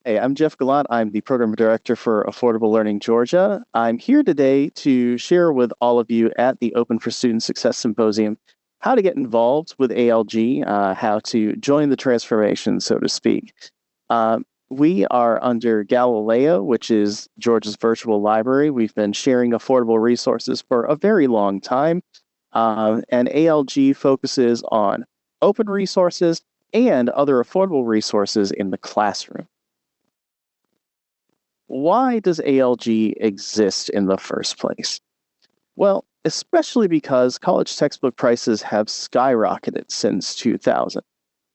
Hey, I'm Jeff Gallant. I'm the Program Director for Affordable Learning Georgia. I'm here today to share with all of you at the Open for Student Success Symposium how to get involved with ALG, how to join the transformation, so to speak. We are under Galileo, which is Georgia's virtual library. We've been sharing affordable resources for a very long time, and ALG focuses on open resources and other affordable resources in the classroom. Why does ALG exist in the first place? Well, especially because college textbook prices have skyrocketed since 2000,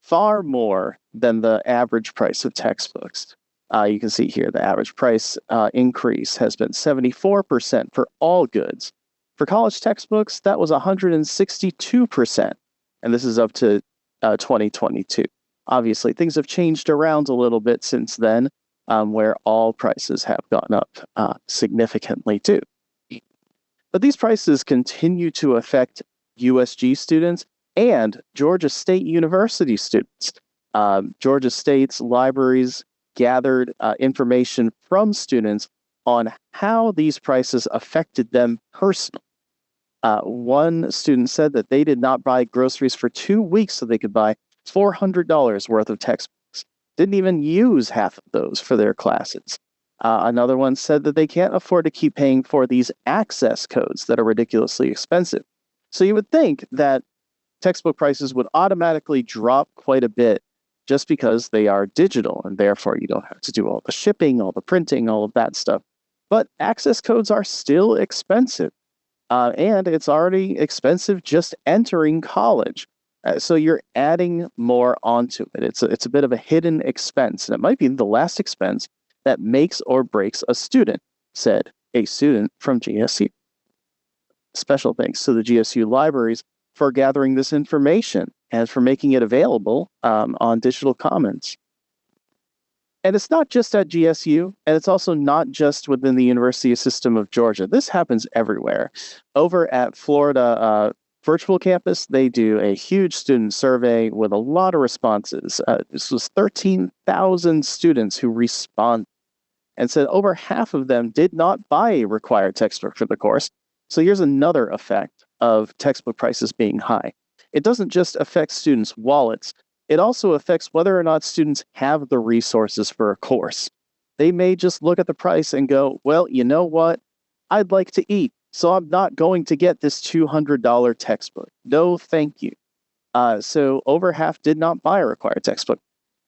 far more than the average price of textbooks. You can see here the average price increase has been 74% for all goods. For college textbooks, that was 162%, and this is up to 2022. Obviously, things have changed around a little bit since then, where all prices have gone up significantly too. But these prices continue to affect USG students and Georgia State University students. Georgia State's libraries gathered information from students on how these prices affected them personally. One student said that they did not buy groceries for 2 weeks so they could buy $400 worth of textbooks. Didn't even use half of those for their classes. Another one said that they can't afford to keep paying for these access codes that are ridiculously expensive. So you would think that textbook prices would automatically drop quite a bit just because they are digital, and therefore you don't have to do all the shipping, all the printing, all of that stuff. But access codes are still expensive, and it's already expensive just entering college. So you're adding more onto it. It's a bit of a hidden expense, and it might be the last expense that makes or breaks a student, said a student from GSU. Special thanks to the GSU libraries for gathering this information and for making it available on Digital Commons. And it's not just at GSU, and it's also not just within the university system of Georgia. This happens everywhere. Over at Florida Virtual Campus, they do a huge student survey with a lot of responses. This was 13,000 students who responded and said over half of them did not buy a required textbook for the course. So here's another effect of textbook prices being high. It doesn't just affect students' wallets, it also affects whether or not students have the resources for a course. They may just look at the price and go, well, you know what? I'd like to eat, so I'm not going to get this $200 textbook. No, thank you. So over half did not buy a required textbook.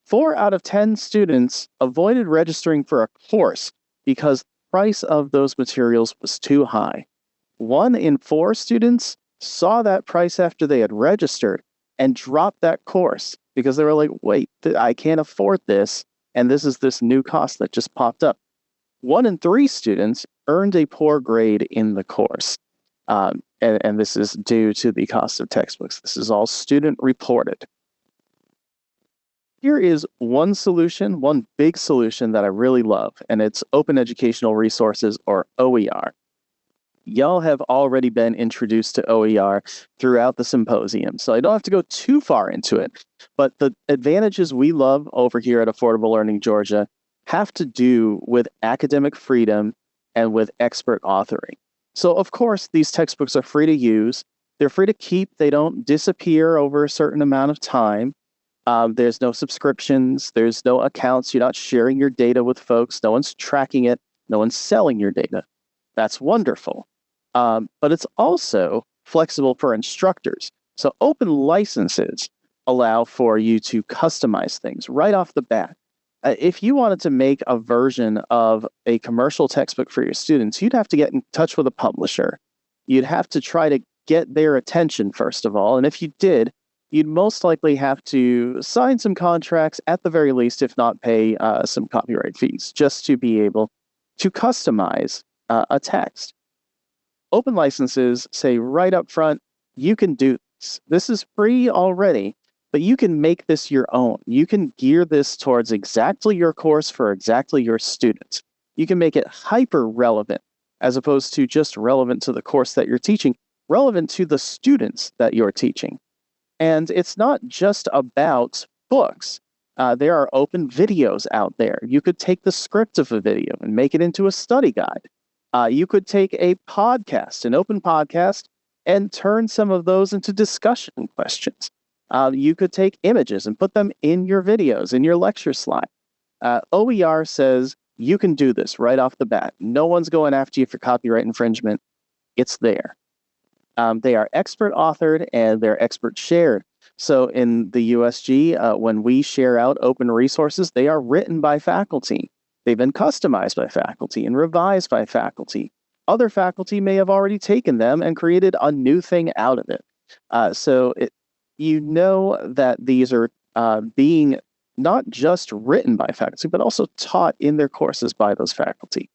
4 out of 10 students avoided registering for a course because the price of those materials was too high. 1 in 4 students saw that price after they had registered and dropped that course because they were like, wait, I can't afford this, and this is this new cost that just popped up. 1 in 3 students earned a poor grade in the course, and this is due to the cost of textbooks. This is all student reported. Here is one solution, one big solution that I really love, and it's Open Educational Resources, or OER. Y'all have already been introduced to OER throughout the symposium, so I don't have to go too far into it. But the advantages we love over here at Affordable Learning Georgia have to do with academic freedom and with expert authoring. So, of course, these textbooks are free to use. They're free to keep. They don't disappear over a certain amount of time. There's no subscriptions. There's no accounts. You're not sharing your data with folks. No one's tracking it. No one's selling your data. That's wonderful. But it's also flexible for instructors. So open licenses allow for you to customize things right off the bat. If you wanted to make a version of a commercial textbook for your students, you'd have to get in touch with a publisher. You'd have to try to get their attention, first of all. And if you did, you'd most likely have to sign some contracts at the very least, if not pay some copyright fees, just to be able to customize a text. Open licenses say right up front, you can do this. This is free already, but you can make this your own. You can gear this towards exactly your course for exactly your students. You can make it hyper relevant as opposed to just relevant to the course that you're teaching, relevant to the students that you're teaching. And it's not just about books. There are open videos out there. You could take the script of a video and make it into a study guide. You could take a podcast, an open podcast, and turn some of those into discussion questions. You could take images and put them in your videos, in your lecture slide. OER says you can do this right off the bat. No one's going after you for copyright infringement. It's there. They are expert authored and they're expert shared. So in the USG, when we share out open resources, they are written by faculty. They've been customized by faculty and revised by faculty. Other faculty may have already taken them and created a new thing out of it. You know that these are being not just written by faculty, but also taught in their courses by those faculty.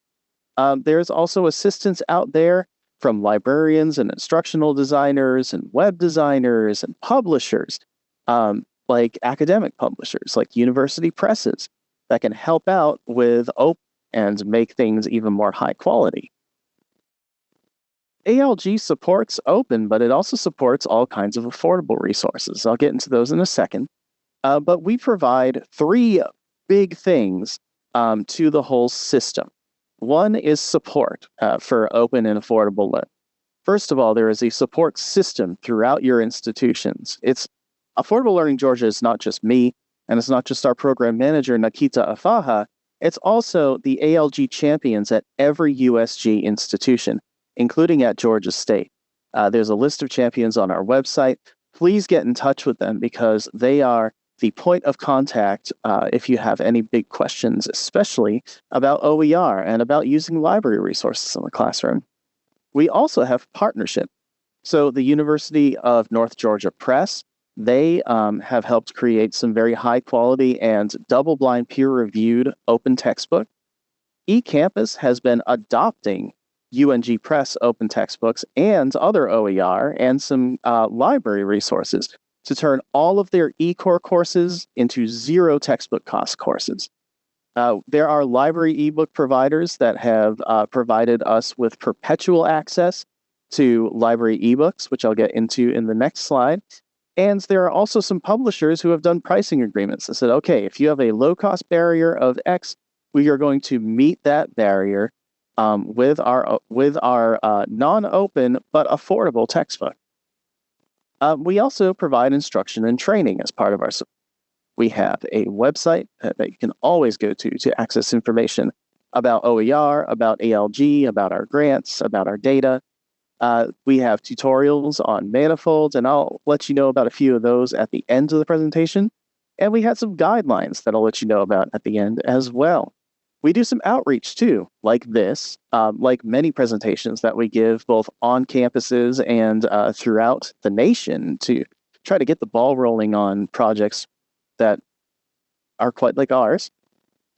There's also assistance out there from librarians and instructional designers and web designers and publishers, like academic publishers, like university presses, that can help out with open and make things even more high quality. ALG supports open, but it also supports all kinds of affordable resources. I'll get into those in a second. But we provide three big things to the whole system. One is support for open and affordable learning. First of all, there is a support system throughout your institutions. It's Affordable Learning Georgia is not just me, and it's not just our program manager, Nakita Afaha. It's also the ALG champions at every USG institution, including at Georgia State. There's a list of champions on our website. Please get in touch with them because they are the point of contact if you have any big questions, especially about OER and about using library resources in the classroom. We also have partnership. So the University of North Georgia Press, they have helped create some very high quality and double-blind peer-reviewed open textbook. eCampus has been adopting UNG Press open textbooks and other OER and some library resources to turn all of their eCore courses into zero textbook cost courses. There are library ebook providers that have provided us with perpetual access to library ebooks, which I'll get into in the next slide. And there are also some publishers who have done pricing agreements that said, okay, if you have a low-cost barrier of X, we are going to meet that barrier with our non-open but affordable textbook. We also provide instruction and training as part of our support. We have a website that you can always go to access information about OER, about ALG, about our grants, about our data. We have tutorials on manifolds, and I'll let you know about a few of those at the end of the presentation. And we had some guidelines that I'll let you know about at the end as well. We do some outreach too, like this, like many presentations that we give both on campuses and throughout the nation to try to get the ball rolling on projects that are quite like ours.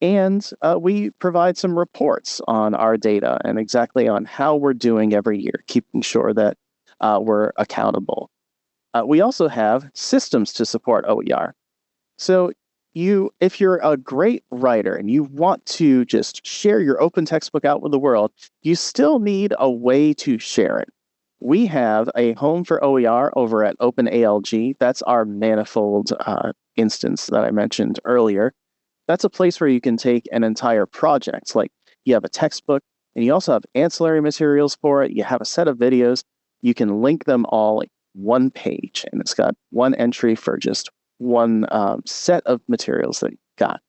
And we provide some reports on our data and exactly on how we're doing every year, keeping sure that we're accountable. We also have systems to support OER. So if you're a great writer and you want to just share your open textbook out with the world, you still need a way to share it. We have a home for OER over at OpenALG. That's our manifold instance that I mentioned earlier. That's a place where you can take an entire project. Like you have a textbook and you also have ancillary materials for it. You have a set of videos. You can link them all in one page, and it's got one entry for just one set of materials that you got.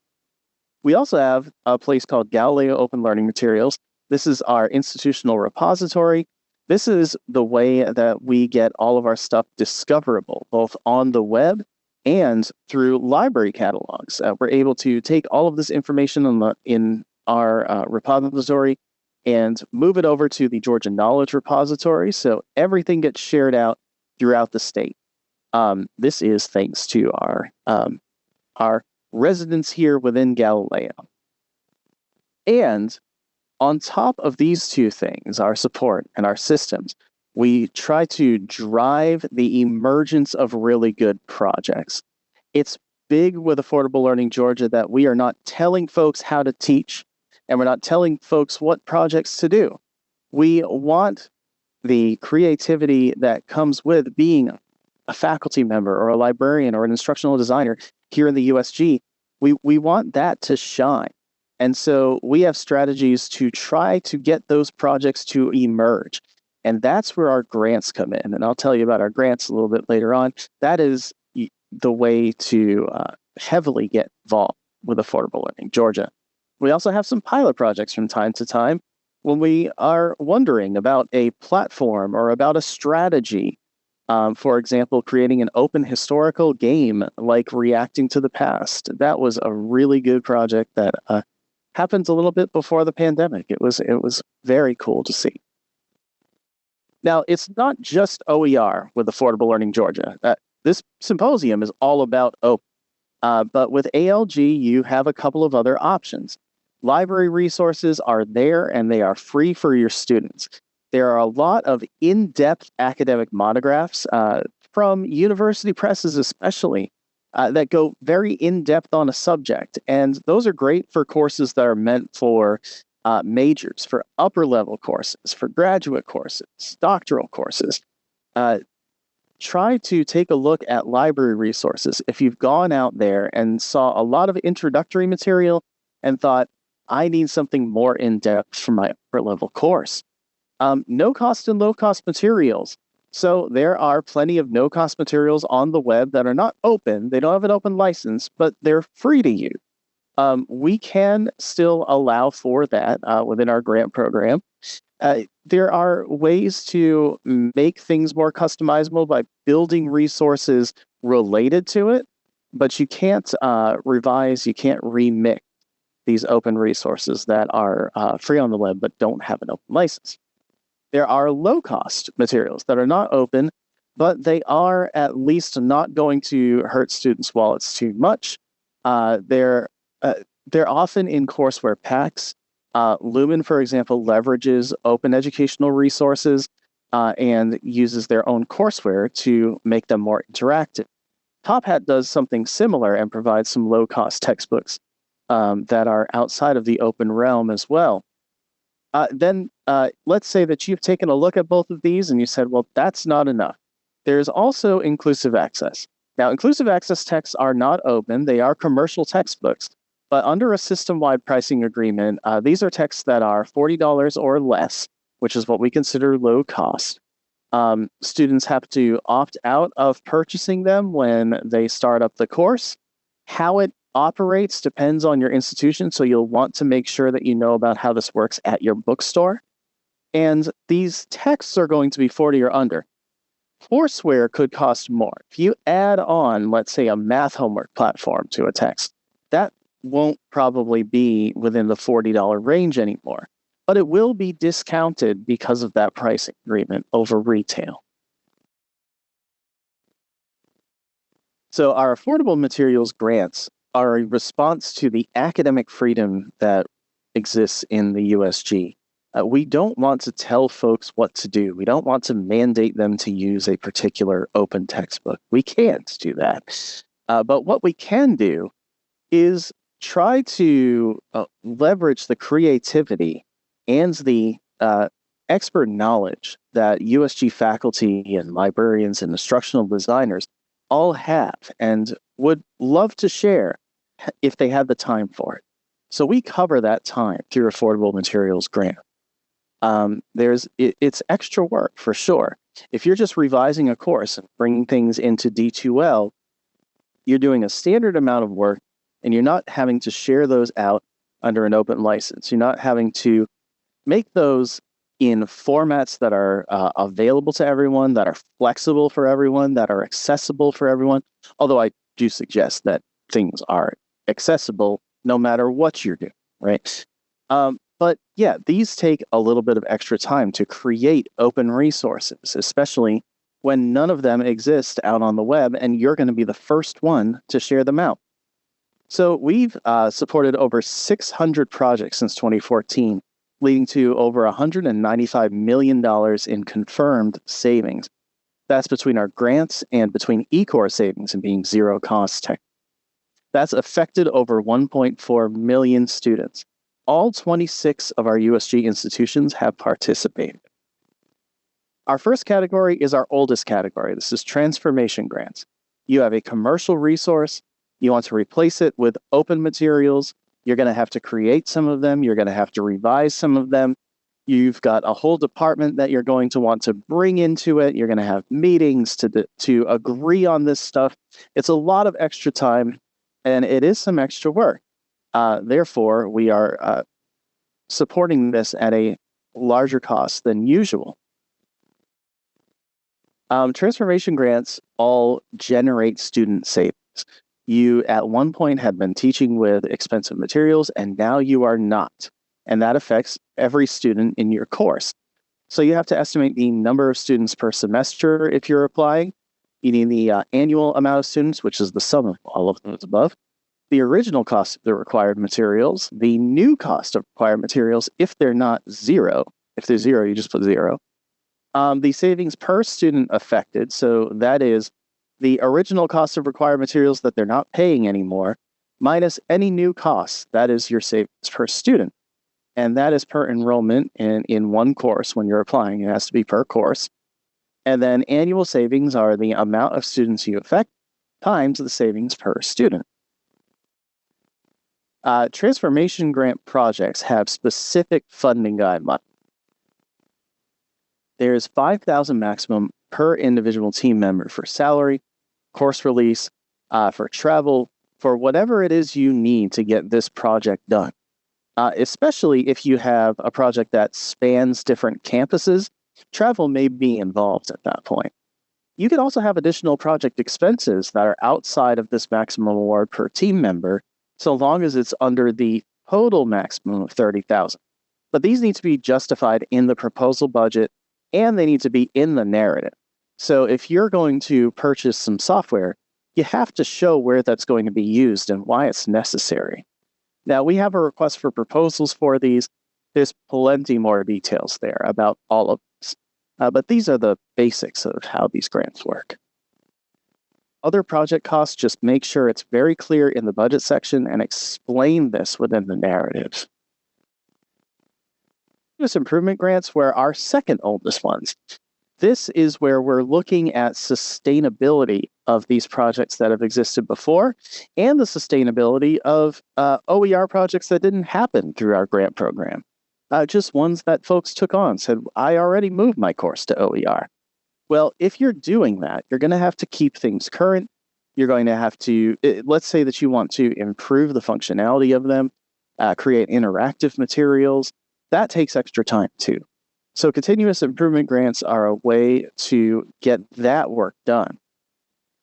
We also have a place called Galileo Open Learning Materials. This is our institutional repository. This is the way that we get all of our stuff discoverable, both on the web and through library catalogs. We're able to take all of this information in our repository and move it over to the Georgia Knowledge Repository, so everything gets shared out throughout the state. This is thanks to our residents here within Galileo. And on top of these two things, our support and our systems, we try to drive the emergence of really good projects. It's big with Affordable Learning Georgia that we are not telling folks how to teach, and we're not telling folks what projects to do. We want the creativity that comes with being a faculty member or a librarian or an instructional designer here in the USG We want that to shine. And so we have strategies to try to get those projects to emerge. And that's where our grants come in. And I'll tell you about our grants a little bit later on. That is the way to heavily get involved with affordable learning, Georgia. We also have some pilot projects from time to time when we are wondering about a platform or about a strategy. For example, creating an open historical game like Reacting to the Past. That was a really good project that happened a little bit before the pandemic. It was very cool to see. Now, it's not just OER with Affordable Learning Georgia. This symposium is all about open. But with ALG, you have a couple of other options. Library resources are there and they are free for your students. There are a lot of in-depth academic monographs from university presses especially that go very in-depth on a subject. And those are great for courses that are meant for majors, for upper-level courses, for graduate courses, doctoral courses. Try to take a look at library resources. If you've gone out there and saw a lot of introductory material and thought, I need something more in-depth for my upper-level course. No-cost and low-cost materials. So there are plenty of no-cost materials on the web that are not open. They don't have an open license, but they're free to use. We can still allow for that within our grant program. There are ways to make things more customizable by building resources related to it, but you can't revise, you can't remix these open resources that are free on the web but don't have an open license. There are low-cost materials that are not open, but they are at least not going to hurt students' wallets too much. They're often in courseware packs. Lumen, for example, leverages open educational resources and uses their own courseware to make them more interactive. Top Hat does something similar and provides some low-cost textbooks that are outside of the open realm as well. Then let's say that you've taken a look at both of these and you said, well, that's not enough. There's also inclusive access. Now, inclusive access texts are not open. They are commercial textbooks. But under a system-wide pricing agreement, these are texts that are $40 or less, which is what we consider low cost. Students have to opt out of purchasing them when they start up the course. How it operates depends on your institution, so you'll want to make sure that you know about how this works at your bookstore. And these texts are going to be 40 or under. Courseware could cost more. If you add on, let's say, a math homework platform to a text, that won't probably be within the $40 range anymore, but it will be discounted because of that pricing agreement over retail. So our affordable materials grants are a response to the academic freedom that exists in the USG. We don't want to tell folks what to do. We don't want to mandate them to use a particular open textbook. We can't do that. But what we can do is try to leverage the creativity and the expert knowledge that USG faculty and librarians and instructional designers all have and would love to share if they had the time for it. So we cover that time through Affordable Materials Grant. It's extra work for sure. If you're just revising a course and bringing things into D2L, you're doing a standard amount of work and you're not having to share those out under an open license. You're not having to make those in formats that are available to everyone, that are flexible for everyone, that are accessible for everyone. Although I do suggest that things are accessible no matter what you're doing, right? But yeah, these take a little bit of extra time to create open resources, especially when none of them exist out on the web and you're going to be the first one to share them out. So we've supported over 600 projects since 2014, leading to over $195 million in confirmed savings. That's between our grants and between eCore savings and being zero cost tech. That's affected over 1.4 million students. All 26 of our USG institutions have participated. Our first category is our oldest category. This is transformation grants. You have a commercial resource. You want to replace it with open materials. You're going to have to create some of them. You're going to have to revise some of them. You've got a whole department that you're going to want to bring into it. You're going to have meetings to agree on this stuff. It's a lot of extra time, and it is some extra work. Therefore, we are supporting this at a larger cost than usual. Transformation grants all generate student savings. You, at one point, had been teaching with expensive materials, and now you are not. And that affects every student in your course. So you have to estimate the number of students per semester if you're applying. You need the annual amount of students, which is the sum of all of those above. The original cost of the required materials, the new cost of required materials, if they're not zero. If they're zero, you just put zero. The savings per student affected, so that is the original cost of required materials that they're not paying anymore, minus any new costs. That is your savings per student. And that is per enrollment in one course when you're applying. It has to be per course. And then annual savings are the amount of students you affect times the savings per student. Transformation grant projects have specific funding guidelines. There's $5,000 maximum per individual team member for salary, course release, for travel, for whatever it is you need to get this project done. Especially if you have a project that spans different campuses, travel may be involved at that point. You can also have additional project expenses that are outside of this maximum award per team member, so long as it's under the total maximum of $30,000. But these need to be justified in the proposal budget, and they need to be in the narrative. So if you're going to purchase some software, you have to show where that's going to be used and why it's necessary. Now, we have a request for proposals for these. There's plenty more details there about all of this. But these are the basics of how these grants work. Other project costs, just make sure it's very clear in the budget section and explain this within the narrative. Continuous improvement grants were our second oldest ones. This is where we're looking at sustainability of these projects that have existed before and the sustainability of OER projects that didn't happen through our grant program. Just ones that folks took on, said, I already moved my course to OER. Well, if you're doing that, you're going to have to keep things current. You're going to have to, let's say that you want to improve the functionality of them, create interactive materials. That takes extra time too. So continuous improvement grants are a way to get that work done.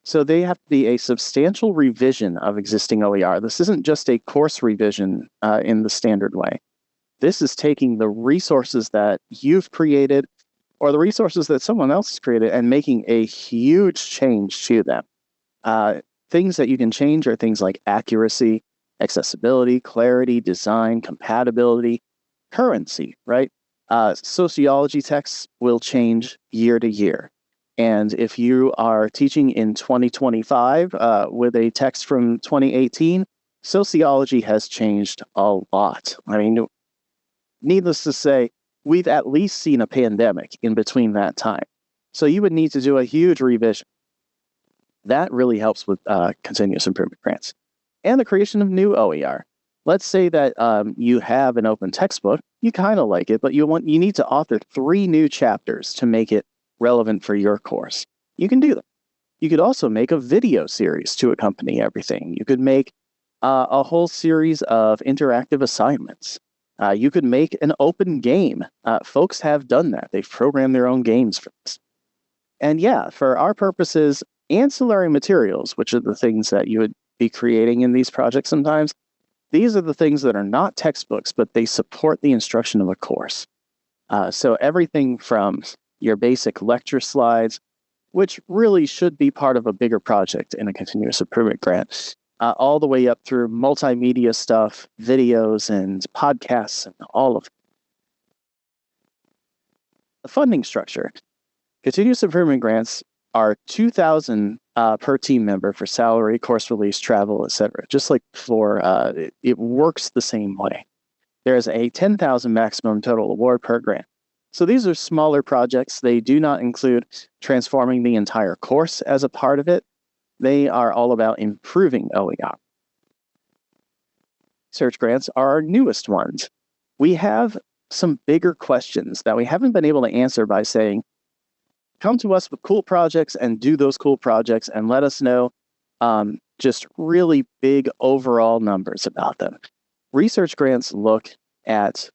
So they have to be a substantial revision of existing OER. This isn't just a course revision in the standard way. This is taking the resources that you've created or the resources that someone else has created and making a huge change to them. Things that you can change are things like accuracy, accessibility, clarity, design, compatibility, currency, right? Sociology texts will change year to year. And if you are teaching in 2025 with a text from 2018, sociology has changed a lot. I mean, needless to say, we've at least seen a pandemic in between that time. So you would need to do a huge revision. That really helps with continuous improvement grants. And the creation of new OER. Let's say that you have an open textbook, you kind of like it, but you need to author 3 new chapters to make it relevant for your course. You can do that. You could also make a video series to accompany everything. You could make a whole series of interactive assignments. You could make an open game. Folks have done that. They've programmed their own games for this. And yeah, for our purposes, ancillary materials, which are the things that you would be creating in these projects sometimes, these are the things that are not textbooks, but they support the instruction of a course. So everything from your basic lecture slides, which really should be part of a bigger project in a continuous improvement grant, all the way up through multimedia stuff, videos and podcasts and all of it. The funding structure. Continuous improvement grants are $2,000 per team member for salary, course release, travel, etc. Just like before, it works the same way. There's a $10,000 maximum total award per grant. So these are smaller projects. They do not include transforming the entire course as a part of it. They are all about improving OER. Research grants are our newest ones. We have some bigger questions that we haven't been able to answer by saying, come to us with cool projects and do those cool projects and let us know just really big overall numbers about them. Research grants look at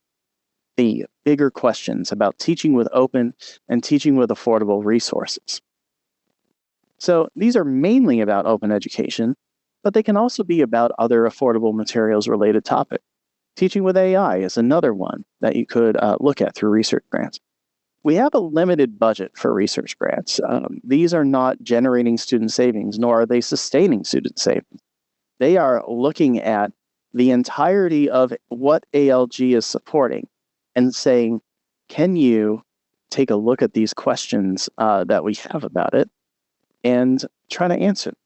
the bigger questions about teaching with open and teaching with affordable resources. So these are mainly about open education, but they can also be about other affordable materials related topics. Teaching with AI is another one that you could look at through research grants. We have a limited budget for research grants. These are not generating student savings, nor are they sustaining student savings. They are looking at the entirety of what ALG is supporting and saying, can you take a look at these questions that we have about it and try to answer them?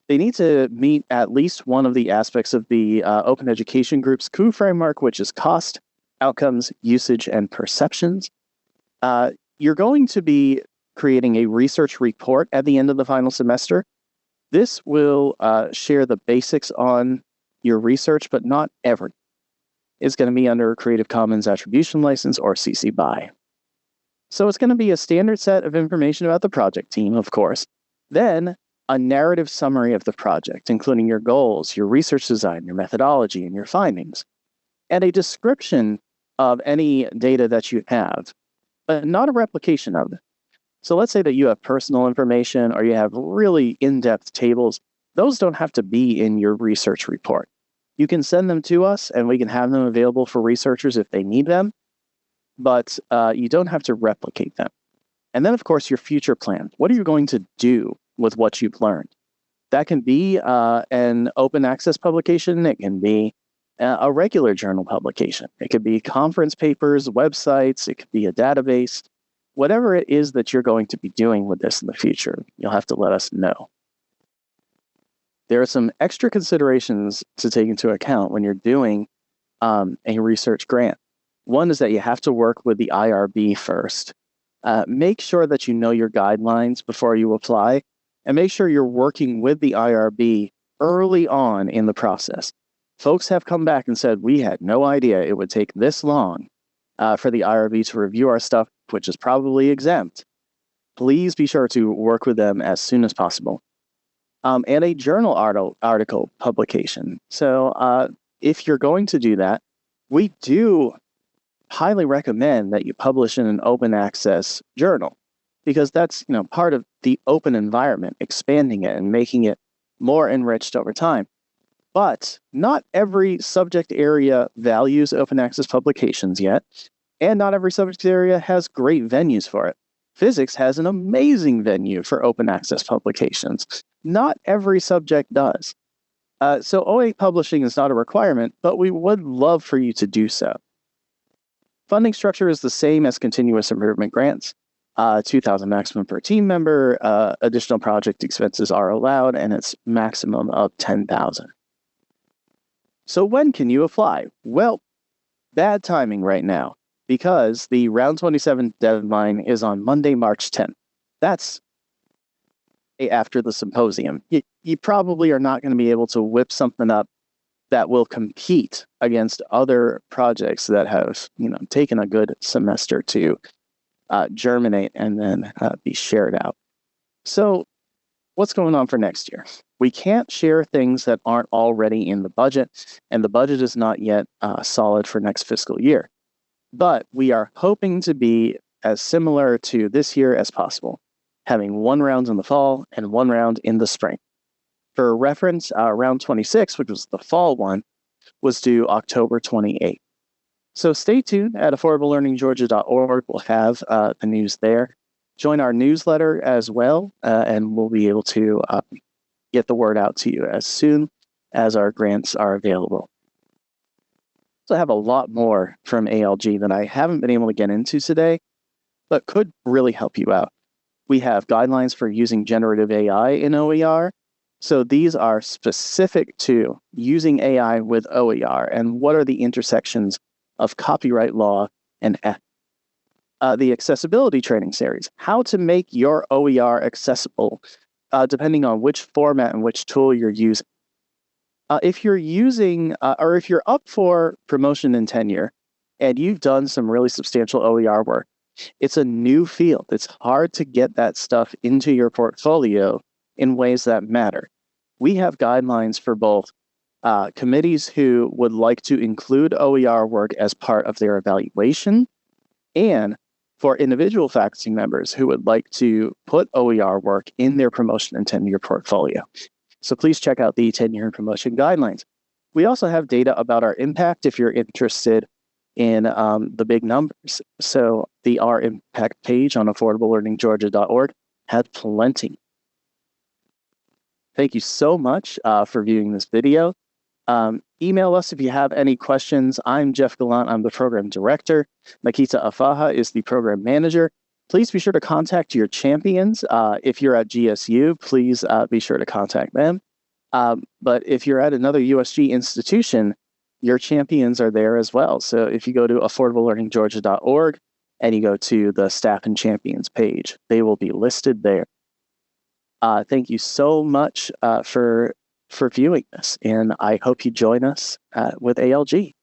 They need to meet at least one of the aspects of the Open Education Group's COO framework, which is cost, outcomes, usage, and perceptions. You're going to be creating a research report at the end of the final semester. This will share the basics on your research, but not everything. It's going to be under Creative Commons Attribution License or CC BY. So it's going to be a standard set of information about the project team, of course. Then a narrative summary of the project, including your goals, your research design, your methodology, and your findings, and a description of any data that you have, but not a replication of it. So let's say that you have personal information or you have really in-depth tables. Those don't have to be in your research report. You can send them to us and we can have them available for researchers if they need them, but you don't have to replicate them. And then, of course, your future plan. What are you going to do with what you've learned? That can be an open access publication. It can be a regular journal publication. It could be conference papers, websites. It could be a database. Whatever it is that you're going to be doing with this in the future, you'll have to let us know. There are some extra considerations to take into account when you're doing a research grant. One is that you have to work with the IRB first. Make sure that you know your guidelines before you apply, and make sure you're working with the IRB early on in the process. Folks have come back and said, we had no idea it would take this long for the IRB to review our stuff, which is probably exempt. Please be sure to work with them as soon as possible. And a journal article publication. So if you're going to do that, we do highly recommend that you publish in an open access journal, because that's part of the open environment, expanding it and making it more enriched over time. But not every subject area values open access publications yet, and not every subject area has great venues for it. Physics has an amazing venue for open access publications. Not every subject does. So OA publishing is not a requirement, but we would love for you to do so. Funding structure is the same as continuous improvement grants. $2,000 maximum per team member. Additional project expenses are allowed, and it's maximum of $10,000. So when can you apply? Well, bad timing right now, because the round 27 deadline is on Monday, March 10th. That's after the symposium. You probably are not going to be able to whip something up that will compete against other projects that have taken a good semester to germinate and then be shared out. So what's going on for next year? We can't share things that aren't already in the budget, and the budget is not yet solid for next fiscal year. But we are hoping to be as similar to this year as possible, having one round in the fall and one round in the spring. For reference, round 26, which was the fall one, was due October 28th. So stay tuned at affordablelearninggeorgia.org. We'll have the news there. Join our newsletter as well, and we'll be able to get the word out to you as soon as our grants are available. So I have a lot more from ALG that I haven't been able to get into today, but could really help you out. We have guidelines for using generative AI in OER. So these are specific to using AI with OER and what are the intersections of copyright law and ethics. the accessibility training series, how to make your OER accessible, depending on which format and which tool you're using. If you're using, or if you're up for promotion and tenure, and you've done some really substantial OER work, it's a new field. It's hard to get that stuff into your portfolio in ways that matter. We have guidelines for both committees who would like to include OER work as part of their evaluation, and for individual faculty members who would like to put OER work in their promotion and tenure portfolio. So please check out the tenure and promotion guidelines. We also have data about our impact if you're interested in the big numbers. So the Our Impact page on affordableLearningGeorgia.org has plenty. Thank you so much for viewing this video. Email us if you have any questions. I'm Jeff Gallant. I'm the program director. Makita Afaha is the program manager. Please be sure to contact your champions. If you're at GSU, please be sure to contact them. But if you're at another USG institution, your champions are there as well. So if you go to affordableLearningGeorgia.org and you go to the staff and champions page, they will be listed there. Thank you so much for viewing this, and I hope you join us with ALG.